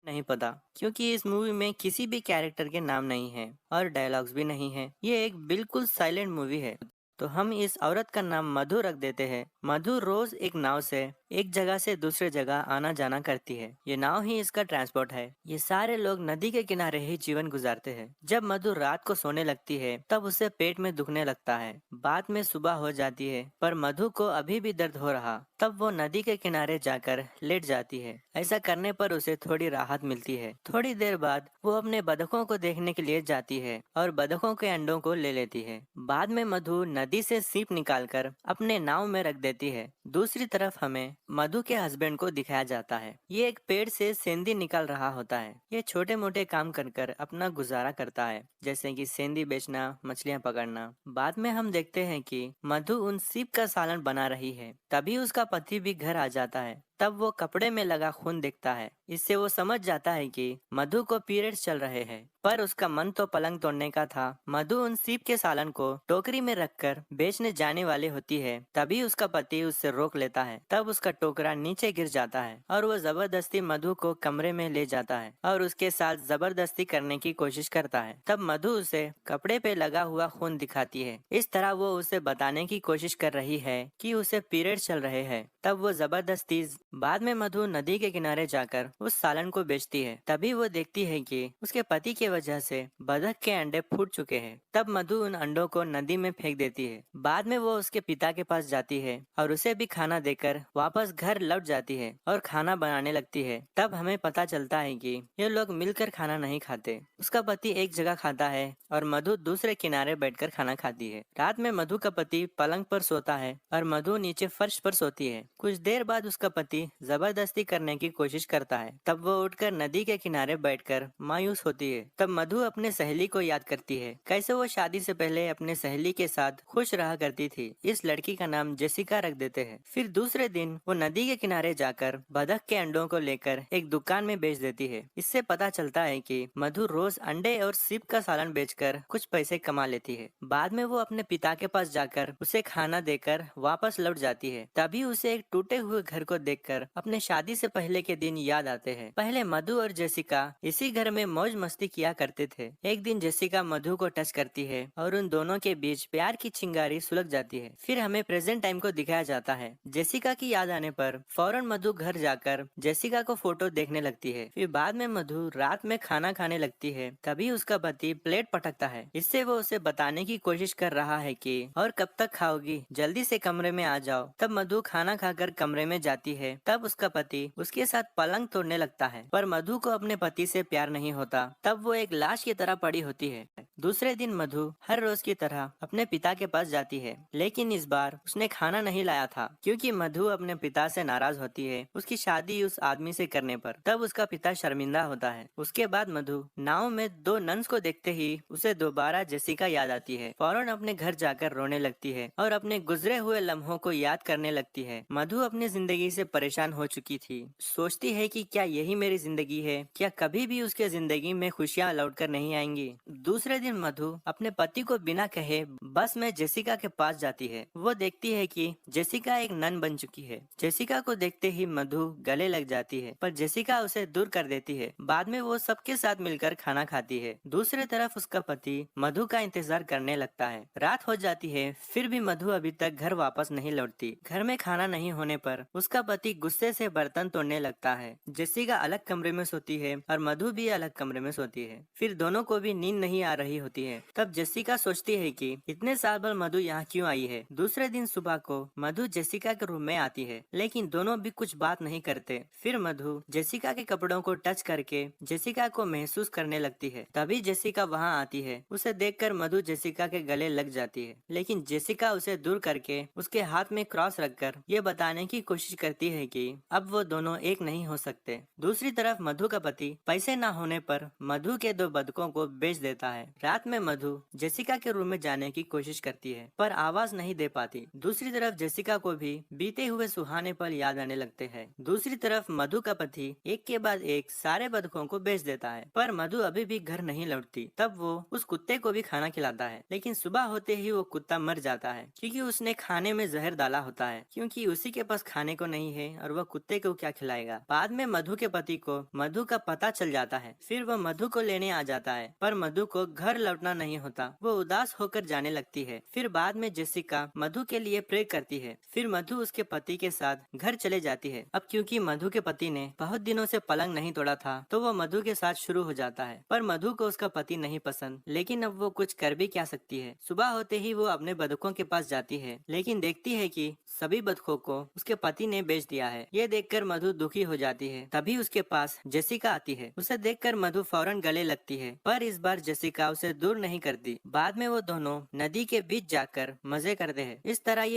नहीं पता, क्योंकि इस मूवी में किसी भी कैरेक्टर के नाम नहीं है और डायलॉग्स भी नहीं है। ये एक बिल्कुल साइलेंट मूवी है। तो हम इस औरत का नाम मधु रख देते हैं। मधु रोज एक नाव से एक जगह से दूसरे जगह आना जाना करती है। ये नाव ही इसका ट्रांसपोर्ट है। ये सारे लोग नदी के किनारे ही जीवन गुजारते हैं। जब मधु रात को सोने लगती है तब उसे पेट में दुखने लगता है। बाद में सुबह हो जाती है पर मधु को अभी भी दर्द हो रहा। तब वो नदी के किनारे जाकर लेट जाती है। ऐसा करने पर उसे थोड़ी राहत मिलती है। थोड़ी देर बाद वो अपने बतखों को देखने के लिए जाती है और बतखों के अंडों को ले लेती है। बाद में मधु नदी से सीप निकालकर अपने नाव में रख देती है। दूसरी तरफ हमें मधु के हस्बैंड को दिखाया जाता है। ये एक पेड़ से सेंधी निकाल रहा होता है। ये छोटे मोटे काम कर कर अपना गुजारा करता है, जैसे कि सेंधी बेचना, मछलियाँ पकड़ना। बाद में हम देखते हैं कि मधु उन सीप का सालन बना रही है। तभी उसका पति भी घर आ जाता है। तब वो कपड़े में लगा खून देखता है। इससे वो समझ जाता है कि मधु को पीरियड्स चल रहे हैं, पर उसका मन तो पलंग तोड़ने का था। मधु उन सीप के सालन को टोकरी में रखकर बेचने जाने वाली होती है। तभी उसका पति उससे रोक लेता है। तब उसका टोकरा नीचे गिर जाता है और वो जबरदस्ती मधु को कमरे में ले जाता है और उसके साथ जबरदस्ती करने की कोशिश करता है। तब मधु उसे कपड़े पे लगा हुआ खून दिखाती है। इस तरह वो उसे बताने की कोशिश कर रही है कि उसे पीरियड चल रहे हैं। तब वो जबरदस्ती बाद में मधु नदी के किनारे जाकर उस सालन को बेचती है। तभी वो देखती है कि उसके पति की वजह से बतख के अंडे फूट चुके हैं। तब मधु उन अंडों को नदी में फेंक देती है। बाद में वो उसके पिता के पास जाती है और उसे भी खाना देकर वापस घर लौट जाती है और खाना बनाने लगती है। तब हमें पता चलता है कि ये लोग मिलकर खाना नहीं खाते। उसका पति एक जगह खाता है और मधु दूसरे किनारे बैठकर खाना खाती है। रात में मधु का पति पलंग पर सोता है और मधु नीचे फर्श पर सोती है। कुछ देर बाद उसका पति जबरदस्ती करने की कोशिश करता है। तब वो उठकर नदी के किनारे बैठकर मायूस होती है। तब मधु अपने सहेली को याद करती है, कैसे वो शादी से पहले अपने सहेली के साथ खुश रहा करती थी। इस लड़की का नाम जेसिका रख देते हैं। फिर दूसरे दिन वो नदी के किनारे जाकर बतख के अंडों को लेकर एक दुकान में बेच देती है। इससे पता चलता है कि मधु रोज अंडे और सीप का सालन बेचकर कुछ पैसे कमा लेती है। बाद में वो अपने पिता के पास जाकर उसे खाना देकर वापस लौट जाती है। तभी उसे एक टूटे हुए घर को देखकर अपने शादी से पहले के दिन याद आते हैं। पहले मधु और जेसिका इसी घर में मौज मस्ती किया करते थे। एक दिन जेसिका मधु को टच करती है और उन दोनों के बीच प्यार की चिंगारी सुलग जाती है। फिर हमें प्रेजेंट टाइम को दिखाया जाता है। जेसिका की याद आने पर फौरन मधु घर जाकर जेसिका को फोटो देखने लगती है। फिर बाद में मधु रात में खाना खाने लगती है। तभी उसका पति प्लेट पटकता है। इससे वो उसे बताने की कोशिश कर रहा है कि और कब तक खाओगी, जल्दी से कमरे में आ जाओ। तब मधु खाना खाकर कमरे में जाती है। तब उसका पति उसके साथ पलंग तोड़ने लगता है, पर मधु को अपने पति से प्यार नहीं होता। तब वो एक लाश की तरह पड़ी होती है। दूसरे दिन मधु हर रोज की तरह अपने पिता के पास जाती है, लेकिन इस बार उसने खाना नहीं लाया था, क्योंकि मधु अपने पिता से नाराज होती है उसकी शादी उस आदमी से करने पर। तब उसका पिता शर्मिंदा होता है। उसके बाद मधु नाव में दो नन्स को देखते ही उसे दोबारा जेसिका याद आती है। फौरन अपने घर जाकर रोने लगती है और अपने गुजरे हुए लम्हों को याद करने लगती है। मधु अपनी जिंदगी से परेशान हो चुकी थी। सोचती है कि क्या यही मेरी जिंदगी है, क्या कभी भी उसके जिंदगी में खुशियाँ लौटकर नहीं आएंगी। दूसरे दिन मधु अपने पति को बिना कहे बस में जेसिका के पास जाती है। वो देखती है कि जेसिका एक नन बन चुकी है। जेसिका को देखते ही मधु गले लग जाती है, पर जेसिका उसे दूर कर देती है। बाद में वो सबके साथ मिलकर खाना खाती है। दूसरी तरफ उसका पति मधु का इंतजार करने लगता है। रात हो जाती है, फिर भी मधु अभी तक घर वापस नहीं लौटती। घर में खाना नहीं होने पर उसका पति गुस्से से बर्तन तोड़ने लगता है। जेसिका अलग कमरे में सोती है और मधु भी अलग कमरे में सोती है। फिर दोनों को भी नींद नहीं आ रही होती है। तब जेसिका सोचती है कि इतने साल बाद मधु यहाँ क्यों आई है। दूसरे दिन सुबह को मधु जेसिका के रूम में आती है, लेकिन दोनों भी कुछ बात नहीं करते। फिर मधु जेसिका के कपड़ों को टच करके जेसिका को महसूस करने लगती है। तभी जेसिका वहाँ आती है। उसे देखकर मधु जेसिका के गले लग जाती है, लेकिन जेसिका उसे दूर करके उसके हाथ में क्रॉस रखकर ये बताने की कोशिश करती है कि अब वो दोनों एक नहीं हो सकते। दूसरी तरफ मधु का पति पैसे न होने पर मधु के दो बतखों को बेच देता है। रात में मधु जेसिका के रूम में जाने की कोशिश करती है, पर आवाज नहीं दे पाती। दूसरी तरफ जेसिका को भी बीते हुए सुहाने पल याद आने लगते हैं। दूसरी तरफ मधु का पति एक के बाद एक सारे बतखों को बेच देता है, पर मधु अभी भी घर नहीं लौटती। तब वो उस कुत्ते को भी खाना खिलाता है, लेकिन सुबह होते ही वो कुत्ता मर जाता है, क्योंकि उसने खाने में जहर डाला होता है। क्योंकि उसी के पास खाने को नहीं है और वह कुत्ते को क्या खिलाएगा। बाद में मधु के पति को मधु का पता चल जाता है। फिर वह मधु को लेने आ जाता है, पर मधु को घर लौटना नहीं होता। वो उदास होकर जाने लगती है। फिर बाद में जेसिका मधु के लिए प्रे करती है। फिर मधु उसके पति के साथ घर चले जाती है। अब क्योंकि मधु के पति ने बहुत दिनों से पलंग नहीं तोड़ा था, तो वो मधु के साथ शुरू हो जाता है। पर मधु को उसका पति नहीं पसंद, लेकिन अब वो कुछ कर भी क्या सकती है। सुबह होते ही वो अपने बतखों के पास जाती है, लेकिन देखती है कि सभी बतखों को उसके पति ने बेच दिया है। ये देखकर मधु दुखी हो जाती है। तभी उसके पास जेसिका आती है। उसे देखकर मधु फौरन गले लगती है, पर इस बार जेसिका उसे दूर नहीं करती। बाद में वो दोनों नदी के बीच जाकर मजे करते हैं। इस तरह ये